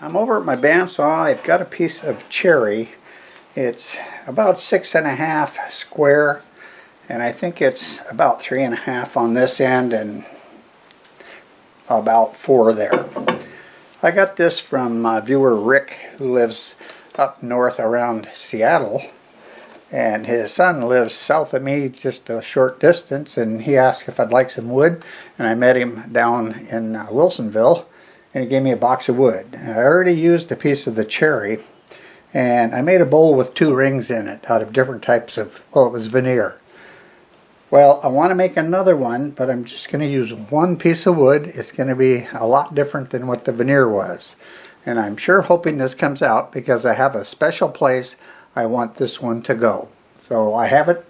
I'm over at my bandsaw. I've got a piece of cherry. It's about 6.5 square, and I think it's about 3.5 on this end and about 4 there. I got this from viewer Rick, who lives up north around Seattle, and his son lives south of me just a short distance, and he asked if I'd like some wood, and I met him down in Wilsonville, and he gave me a box of wood. And I already used a piece of the cherry, and I made a bowl with 2 rings in it out of different types of, well, it was veneer. Well, I want to make another one, but I'm just going to use one piece of wood. It's going to be a lot different than what the veneer was. And I'm sure hoping this comes out because I have a special place I want this one to go. So I have it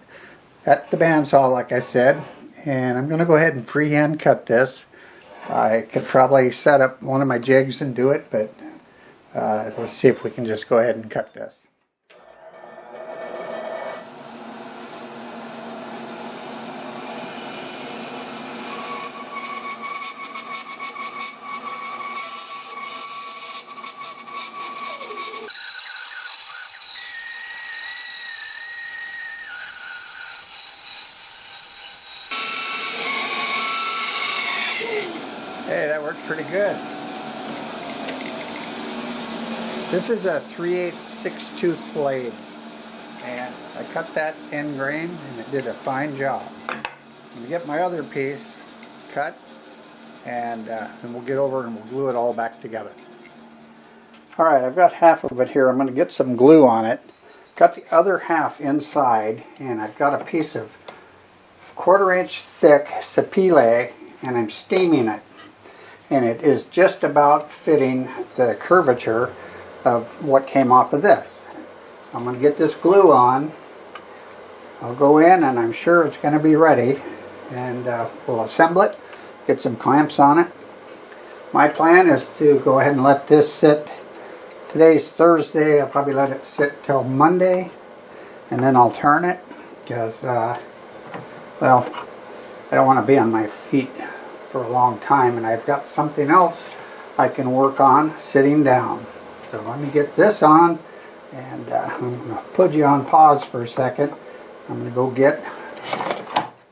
at the bandsaw, like I said, and I'm going to go ahead and freehand cut this. I could probably set up one of my jigs and do it, but let's see if we can just go ahead and cut this. Hey, that worked pretty good. This is a 3/8 6-tooth blade, and I cut that end grain and it did a fine job. I'm going to get my other piece cut, and then we'll get over and we'll glue it all back together. Alright, I've got half of it here. I'm going to get some glue on it. Got the other half inside, and I've got a piece of 1/4 inch thick sapele, and I'm steaming it. And it is just about fitting the curvature of what came off of this. So I'm going to get this glue on. I'll go in, and I'm sure it's going to be ready, and we'll assemble it, get some clamps on it. My plan is to go ahead and let this sit. Today's Thursday. I'll probably let it sit till Monday, and then I'll turn it because well, I don't want to be on my feet for a long time, and I've got something else I can work on sitting down. So let me get this on, and I'm going to put you on pause for a second. I'm going to go get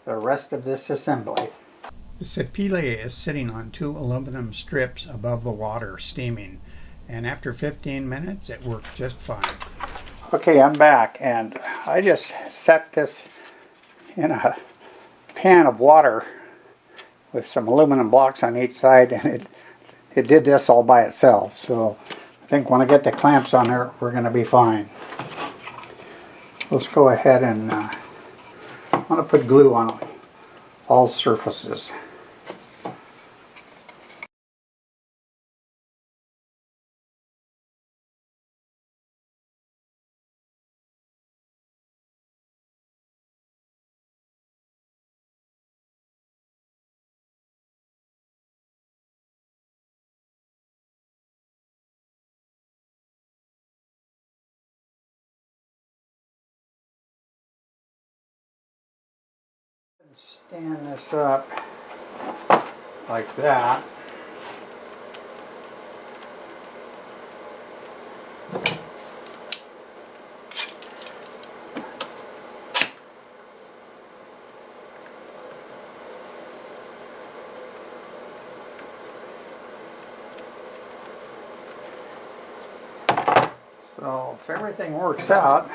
the rest of this assembly. The sapele is sitting on 2 aluminum strips above the water steaming, and after 15 minutes it worked just fine. Okay, I'm back, and I just set this in a pan of water with some aluminum blocks on each side, and it did this all by itself. So I think when I get the clamps on there, we're going to be fine. Let's go ahead and I'm going to put glue on all surfaces. Stand this up like that. So if everything works out,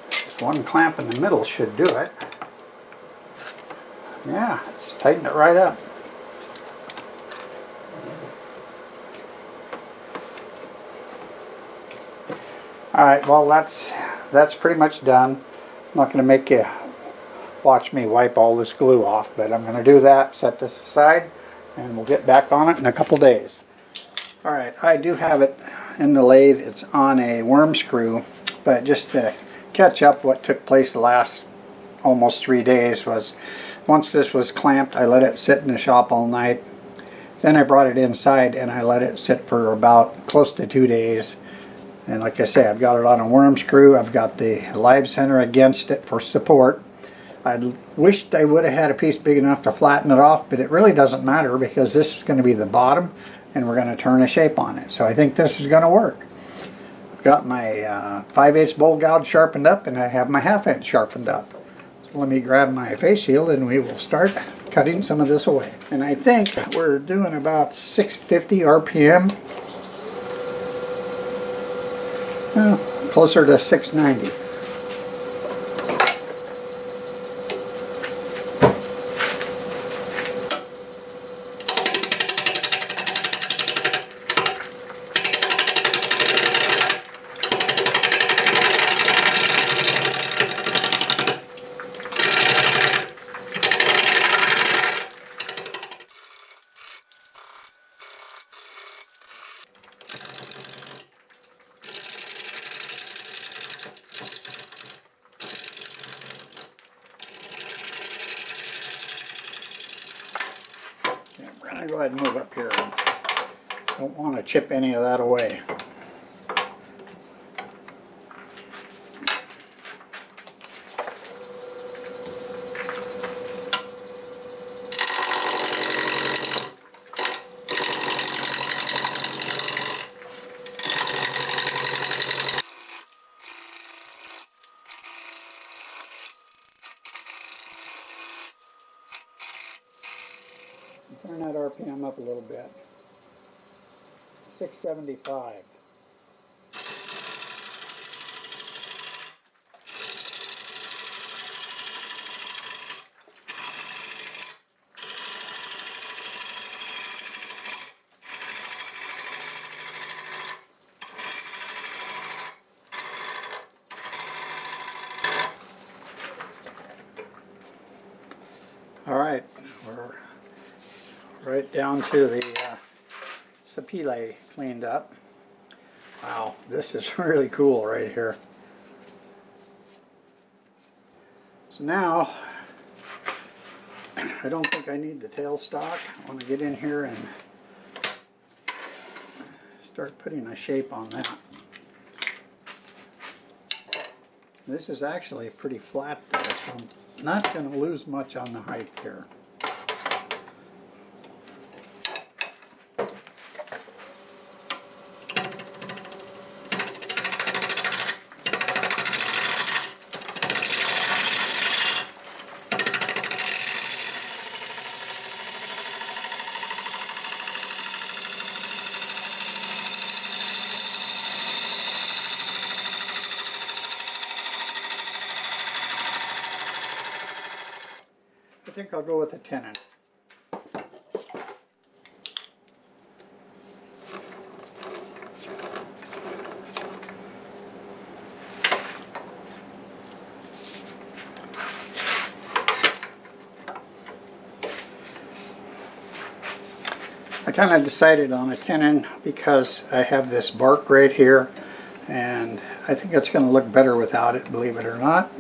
just one clamp in the middle should do it. Yeah, just tighten it right up. Alright, well that's pretty much done. I'm not going to make you watch me wipe all this glue off, but I'm going to do that, set this aside, and we'll get back on it in a couple days. Alright, I do have it in the lathe. It's on a worm screw, but just to catch up what took place the last almost 3 days was, once this was clamped, I let it sit in the shop all night. Then I brought it inside and I let it sit for about close to 2 days. And like I say, I've got it on a worm screw. I've got the live center against it for support. I wished I would have had a piece big enough to flatten it off, but it really doesn't matter because this is going to be the bottom and we're going to turn a shape on it. So I think this is going to work. I've got my 5/8 bowl gouge sharpened up, and I have my 1/2 inch sharpened up. So let me grab my face shield and we will start cutting some of this away. And I think we're doing about 650 RPM. Well, closer to 690. We're going to go ahead and move up here. Don't want to chip any of that away. Turn that RPM up a little bit. 675. All right, we're right down to the sapile cleaned up. Wow, this is really cool right here. So now, I don't think I need the tailstock. I want to get in here and start putting a shape on that. This is actually pretty flat there, so I'm not going to lose much on the height here. I think I'll go with a tenon. I kind of decided on a tenon because I have this bark right here, and I think it's going to look better without it, believe it or not.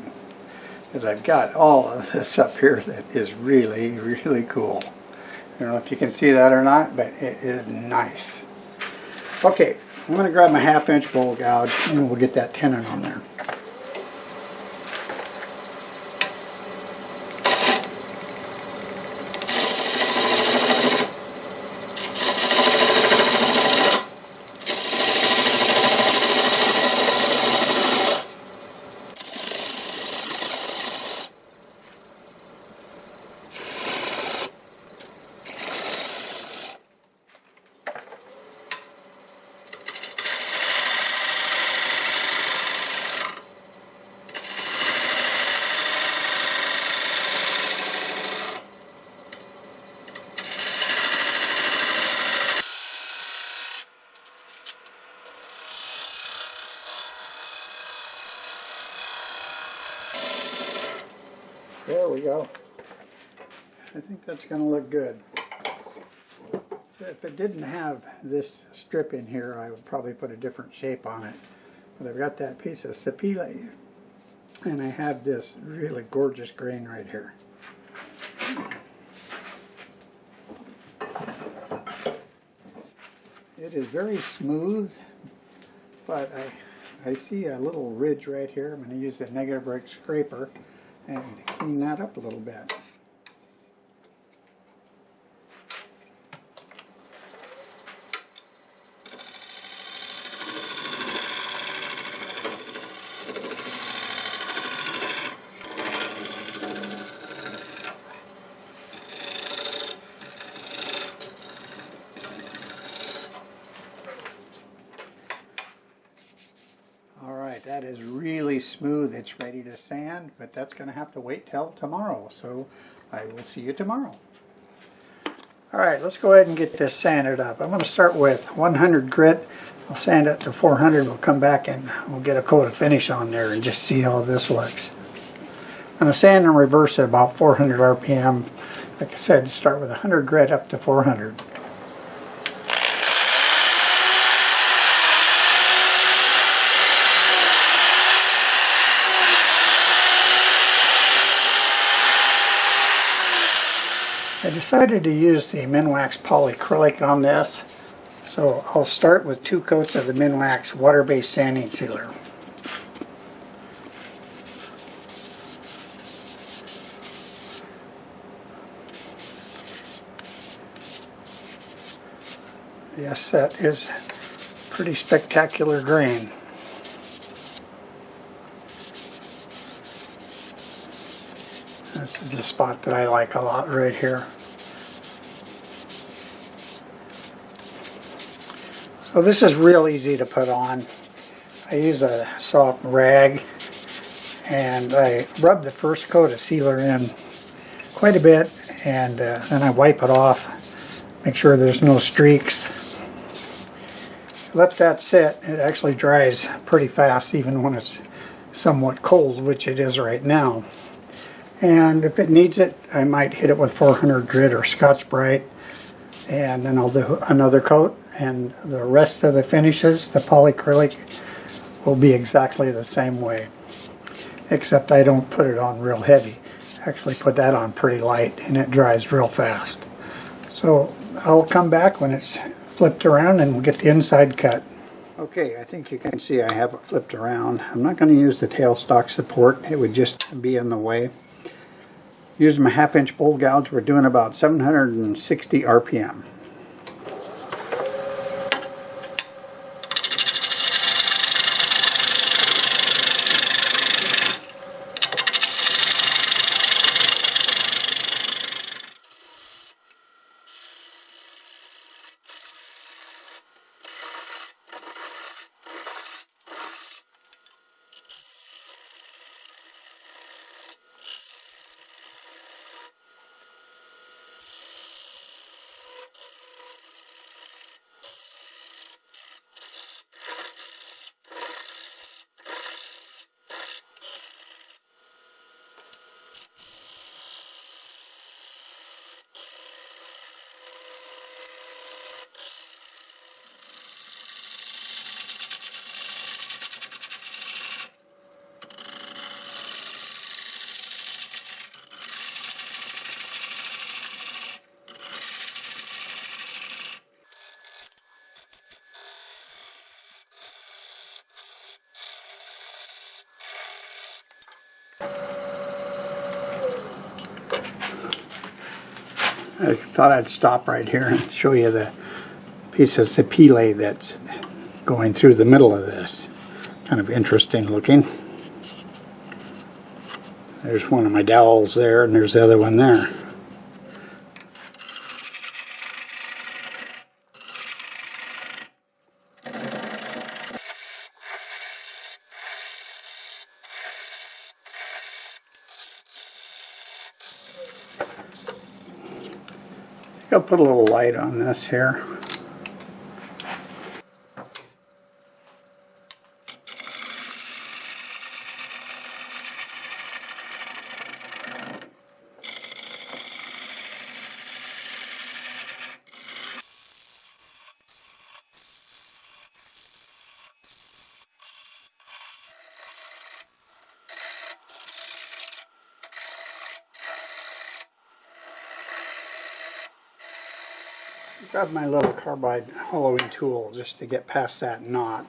Because I've got all of this up here that is really, really cool. I don't know if you can see that or not, but it is nice. Okay, I'm going to grab my 1/2 inch bowl gouge and we'll get that tenon on there. There we go. I think that's going to look good. So if it didn't have this strip in here, I would probably put a different shape on it. But I've got that piece of sapile, and I have this really gorgeous grain right here. It is very smooth, but I see a little ridge right here. I'm going to use the negative rake scraper and clean that up a little bit. that is really smooth. It's ready to sand, but that's going to have to wait till tomorrow. So I will see you tomorrow. Alright, let's go ahead and get this sanded up. I'm going to start with 100 grit. I'll sand it to 400. We'll come back and we'll get a coat of finish on there and just see how this looks. I'm going to sand and reverse at about 400 RPM. Like I said, start with 100 grit up to 400. I decided to use the Minwax polyacrylic on this, so I'll start with 2 coats of the Minwax water-based sanding sealer. Yes, that is pretty spectacular grain. This is the spot that I like a lot right here. So this is real easy to put on. I use a soft rag and I rub the first coat of sealer in quite a bit, and then I wipe it off, make sure there's no streaks. Let that sit. It actually dries pretty fast even when it's somewhat cold, which it is right now. And if it needs it, I might hit it with 400 grit or Scotch-Brite, and then I'll do another coat, and the rest of the finishes, the polyacrylic, will be exactly the same way, except I don't put it on real heavy. I actually put that on pretty light, and it dries real fast. So I'll come back when it's flipped around and we'll get the inside cut. Okay, I think you can see I have it flipped around. I'm not going to use the tailstock support, it would just be in the way. Using my 1/2-inch bowl gouge, we're doing about 760 RPM. I thought I'd stop right here and show you the piece of sapele that's going through the middle of this. Kind of interesting looking. There's one of my dowels there, and there's the other one there. I'll put a little light on this here. Grab my little carbide hollowing tool just to get past that knot.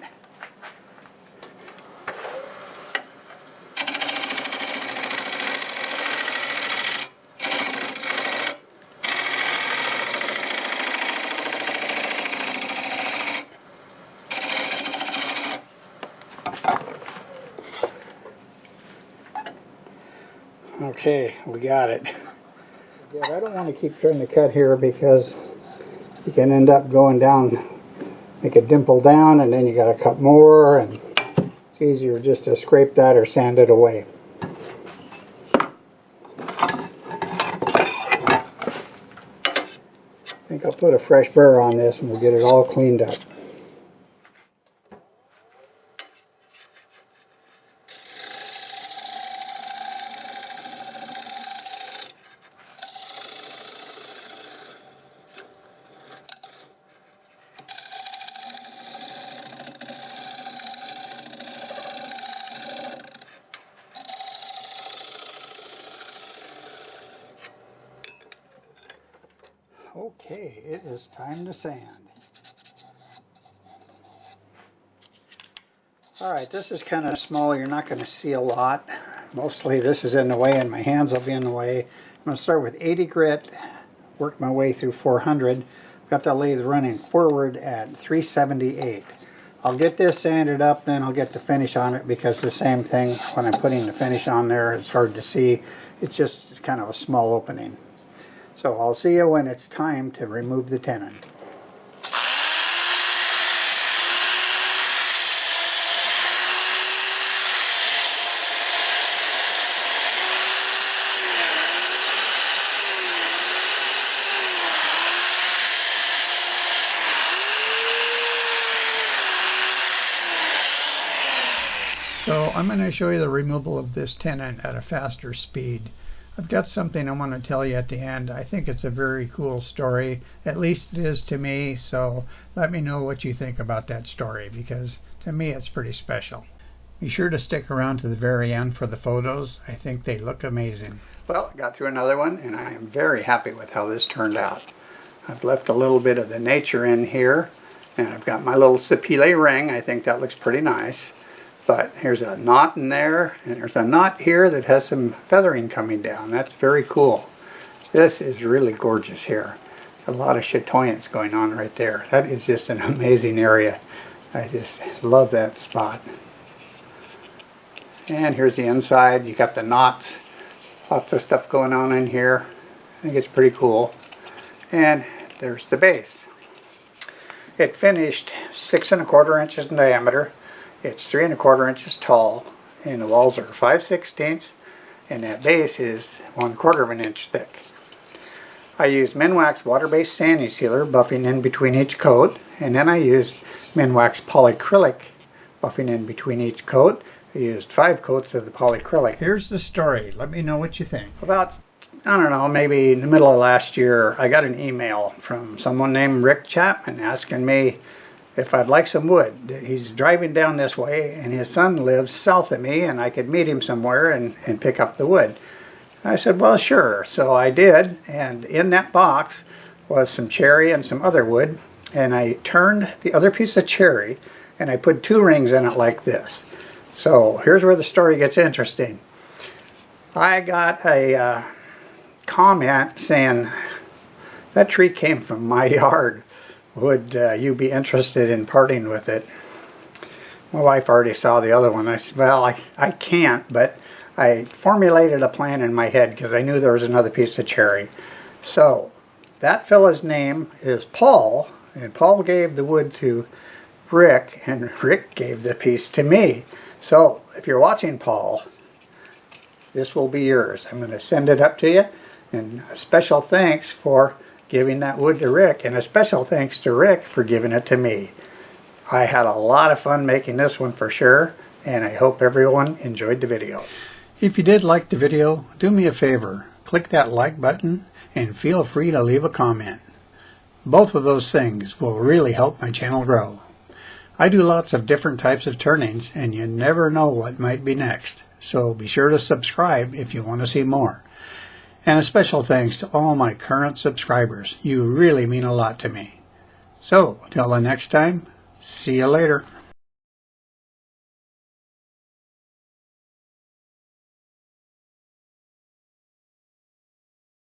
Okay, we got it. Yeah, I don't want to keep trying to cut here because you can end up going down, make a dimple down, and then you got to cut more, and It's easier just to scrape that or sand it away. I think I'll put a fresh burr on this and we'll get it all cleaned up. Okay, it is time to sand. Alright, this is kind of small. You're not going to see a lot. Mostly this is in the way and my hands will be in the way. I'm going to start with 80 grit, work my way through 400. Got the lathe running forward at 378. I'll get this sanded up, then I'll get the finish on it, because the same thing when I'm putting the finish on there, it's hard to see. It's just kind of a small opening. So I'll see you when it's time to remove the tenon. So I'm going to show you the removal of this tenon at a faster speed. I've got something I want to tell you at the end. I think it's a very cool story. At least it is to me, so let me know what you think about that story, because to me it's pretty special. Be sure to stick around to the very end for the photos. I think they look amazing. Well, I got through another one and I am very happy with how this turned out. I've left a little bit of the nature in here, and I've got my little sapele ring. I think that looks pretty nice. But here's a knot in there, and there's a knot here that has some feathering coming down. That's very cool. This is really gorgeous here. A lot of chatoyance going on right there. That is just an amazing area. I just love that spot. And here's the inside. You got the knots. Lots of stuff going on in here. I think it's pretty cool. And there's the base. It finished 6 1/4 inches in diameter. It's 3 1/4 inches tall, and the walls are 5/16, and that base is 1/4 inch thick. I used Minwax water-based sanding sealer buffing in between each coat, and then I used Minwax polyacrylic buffing in between each coat. I used 5 coats of the polyacrylic. Here's the story. Let me know what you think. About, I don't know, maybe in the middle of last year, I got an email from someone named Rick Chapman asking me if I'd like some wood. He's driving down this way and his son lives south of me, and I could meet him somewhere and pick up the wood. I said, well, sure. So I did, and in that box was some cherry and some other wood, and I turned the other piece of cherry and I put 2 rings in it like this. So here's where the story gets interesting. I got a comment saying, that tree came from my yard. Would you be interested in parting with it? My wife already saw the other one. I said, well, I can't, but I formulated a plan in my head because I knew there was another piece of cherry. So that fella's name is Paul, and Paul gave the wood to Rick, and Rick gave the piece to me. So if you're watching, Paul, this will be yours. I'm going to send it up to you, and a special thanks for giving that wood to Rick, and a special thanks to Rick for giving it to me. I had a lot of fun making this one for sure, and I hope everyone enjoyed the video. If you did like the video, do me a favor, click that like button and feel free to leave a comment. Both of those things will really help my channel grow. I do lots of different types of turnings, and you never know what might be next, so be sure to subscribe if you want to see more. And a special thanks to all my current subscribers. You really mean a lot to me. So, till the next time, see you later.